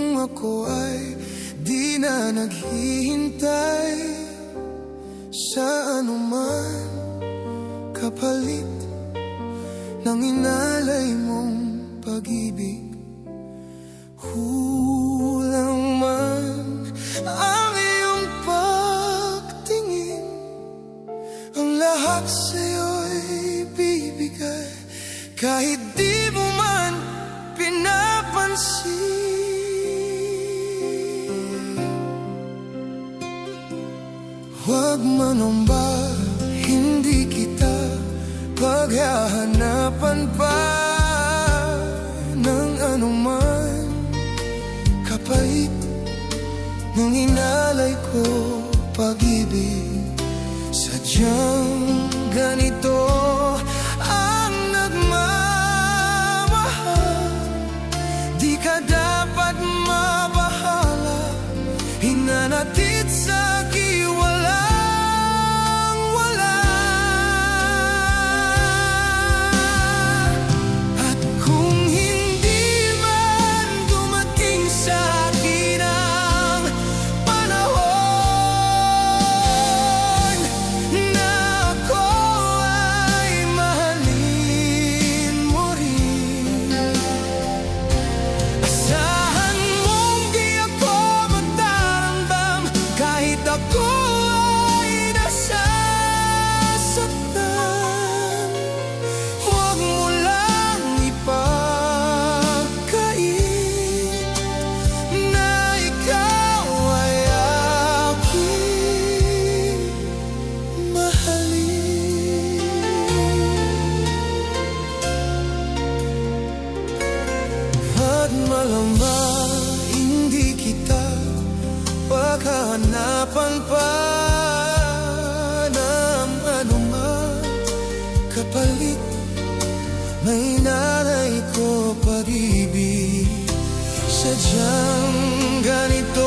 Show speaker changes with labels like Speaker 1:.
Speaker 1: kung ako ay di na naghihintay sa anuman kapalit ng inalay mong pag-ibig. Kulang man ang iyong pagtingin, ang lahat sa'yo'y bibigay kahit di mo man pinapansin. Huwag manumba, hindi kita paghahanapan pa ng anuman kapalit ng inalay ko pag-ibig. Sadyang ganito ang nagmamahal, di ka dapat mabahala, hinanatid sa walang-wala. At kung hindi man dumating sa akin ang panahon na ako ay mahalin mo rin, asahan mong di ako magtaramdam kahit ako ay nasasaktan. Huwag mo lang ipagkait na ikaw ay aking mahalin. At malamang hindi kita paghahanapan pa ng anuman kapalit na inalay ko pag-ibig. Sadyang ganito